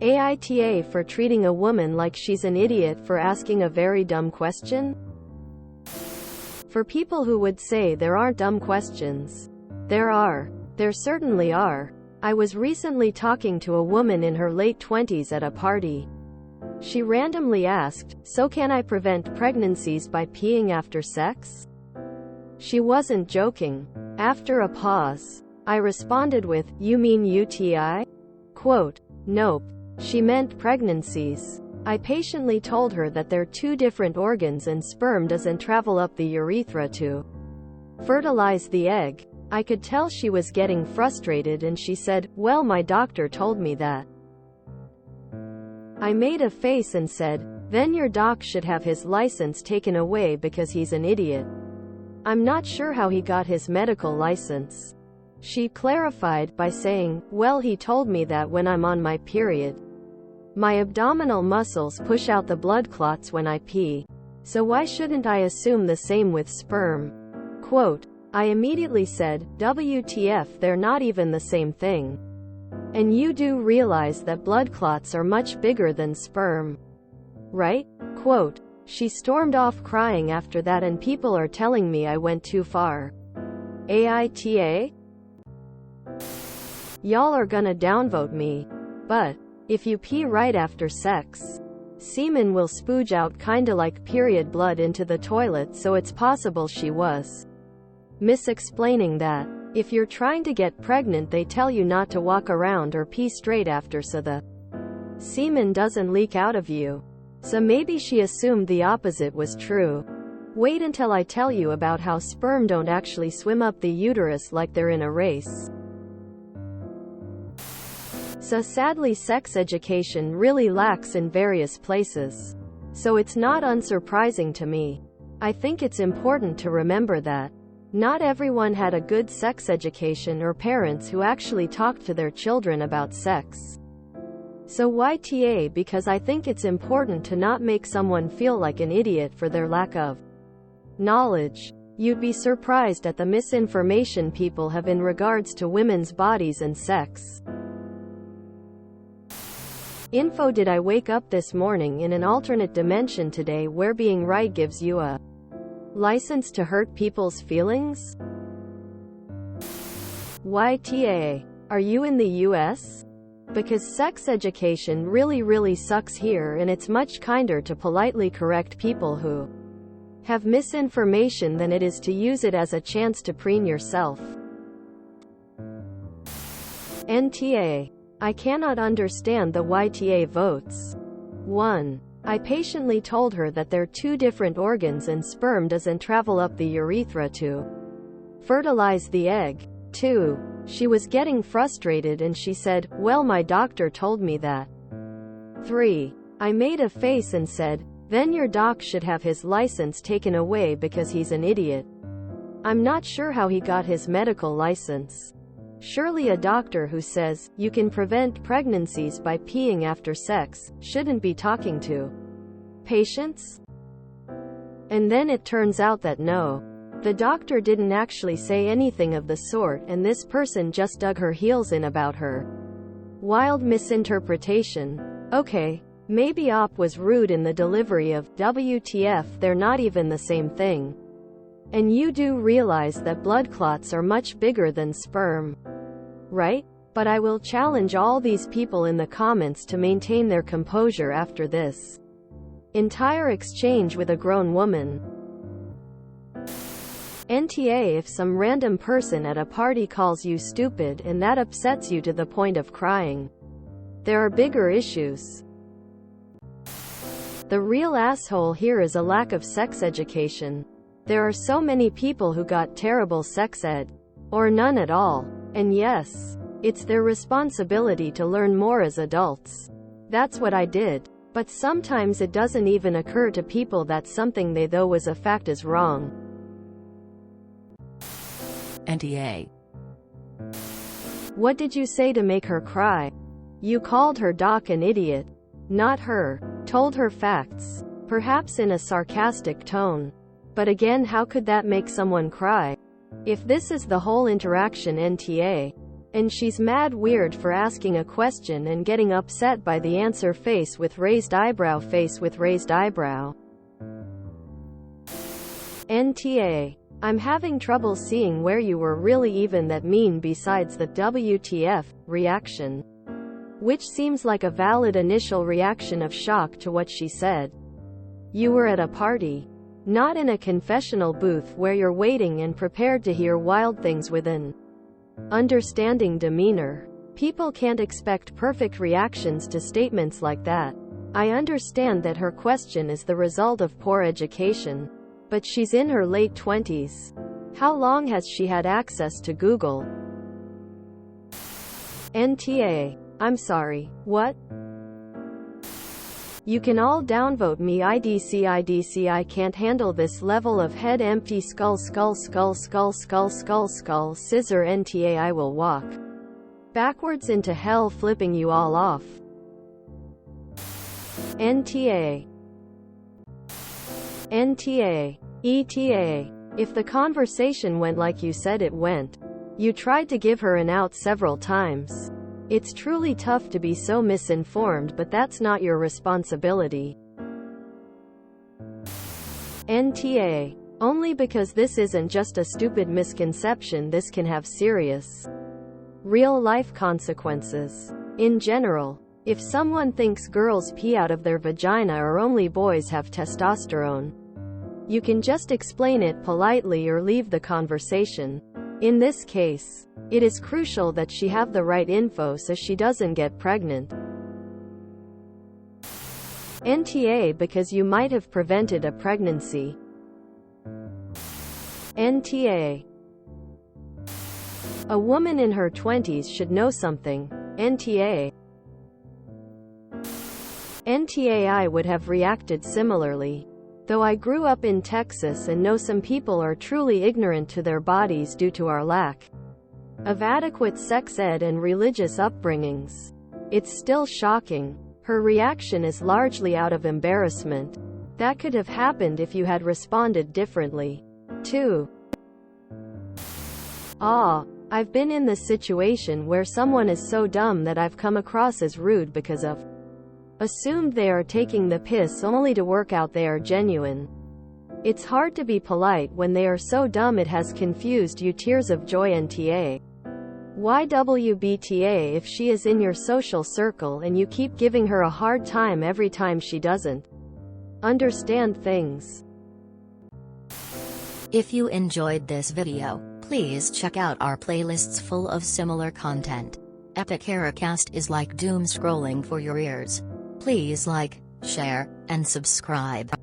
AITA for treating a woman like she's an idiot for asking a very dumb question? For people who would say there aren't dumb questions, there are. There certainly are. I was recently talking to a woman in her late 20s at a party. She randomly asked, "So can I prevent pregnancies by peeing after sex?" She wasn't joking. After a pause, I responded with, "You mean UTI?" Quote, "Nope. She meant pregnancies." I patiently told her that they're two different organs and sperm doesn't travel up the urethra to fertilize the egg. I could tell she was getting frustrated and she said, "Well, my doctor told me that." I made a face and said, "Then your doc should have his license taken away because he's an idiot. I'm not sure how he got his medical license." She clarified by saying, "Well, he told me that when I'm on my period, my abdominal muscles push out the blood clots when I pee. So why shouldn't I assume the same with sperm?" Quote, I immediately said, "WTF, they're not even the same thing. And you do realize that blood clots are much bigger than sperm, right?" Quote, she stormed off crying after that, and people are telling me I went too far. AITA? Y'all are gonna downvote me. But if you pee right after sex, semen will spooge out kinda like period blood into the toilet, so it's possible she was misexplaining that. If you're trying to get pregnant, they tell you not to walk around or pee straight after so the semen doesn't leak out of you. So maybe she assumed the opposite was true. Wait until I tell you about how sperm don't actually swim up the uterus like they're in a race. So sadly, sex education really lacks in various places. So it's not unsurprising to me. I think it's important to remember that not everyone had a good sex education or parents who actually talked to their children about sex. So YTA, because I think it's important to not make someone feel like an idiot for their lack of knowledge. You'd be surprised at the misinformation people have in regards to women's bodies and sex. Info: did I wake up this morning in an alternate dimension today where being right gives you a license to hurt people's feelings? YTA. Are you in the US? Because sex education really sucks here, and it's much kinder to politely correct people who have misinformation than it is to use it as a chance to preen yourself. NTA. I cannot understand the YTA votes. 1. I patiently told her that they're two different organs and sperm doesn't travel up the urethra to fertilize the egg. 2. She was getting frustrated and she said, "Well, my doctor told me that." 3. I made a face and said, "Then your doc should have his license taken away because he's an idiot. I'm not sure how he got his medical license. Surely a doctor who says, you can prevent pregnancies by peeing after sex, shouldn't be talking to patients?" And then it turns out that no. The doctor didn't actually say anything of the sort, and this person just dug her heels in about her wild misinterpretation. Okay, maybe Op was rude in the delivery of WTF, they're not even the same thing. And you do realize that blood clots are much bigger than sperm, right? But I will challenge all these people in the comments to maintain their composure after this entire exchange with a grown woman. NTA. If some random person at a party calls you stupid and that upsets you to the point of crying, there are bigger issues. The real asshole here is a lack of sex education. There are so many people who got terrible sex ed, or none at all. And yes, it's their responsibility to learn more as adults. That's what I did. But sometimes it doesn't even occur to people that something they though was a fact is wrong. NTA. What did you say to make her cry? You called her doc an idiot. Not her. Told her facts. Perhaps in a sarcastic tone. But again, how could that make someone cry? If this is the whole interaction, NTA. And she's mad weird for asking a question and getting upset by the answer. Face with raised eyebrow. Face with raised eyebrow. NTA. I'm having trouble seeing where you were really even that mean besides the WTF reaction. Which seems like a valid initial reaction of shock to what she said. You were at a party. Not in a confessional booth where you're waiting and prepared to hear wild things with an understanding demeanor. People can't expect perfect reactions to statements like that. I understand that her question is the result of poor education. But she's in her late 20s. How long has she had access to Google? NTA. I'm sorry. What? You can all downvote me. IDC. I can't handle this level of head empty skull scissor. NTA. I will walk backwards into hell flipping you all off. NTA. NTA. ETA. If the conversation went like you said it went, you tried to give her an out several times. It's truly tough to be so misinformed, but that's not your responsibility. NTA. Only because this isn't just a stupid misconception, this can have serious, real-life consequences. In general, if someone thinks girls pee out of their vagina or only boys have testosterone, you can just explain it politely or leave the conversation. In this case, it is crucial that she have the right info so she doesn't get pregnant. NTA. Because you might have prevented a pregnancy. NTA. A woman in her 20s should know something. NTA. NTA. I would have reacted similarly. Though I grew up in Texas and know some people are truly ignorant to their bodies due to our lack of adequate sex ed and religious upbringings. It's still shocking. Her reaction is largely out of embarrassment. That could have happened if you had responded differently. 2. I've been in the situation where someone is so dumb that I've come across as rude because of assumed they are taking the piss only to work out they are genuine. It's hard to be polite when they are so dumb it has confused you. Tears of joy. NTA. YWBTA. If she is in your social circle and you keep giving her a hard time every time she doesn't understand things. If you enjoyed this video, please check out our playlists full of similar content. AmITheAsshole is like doom scrolling for your ears. Please like, share, and subscribe.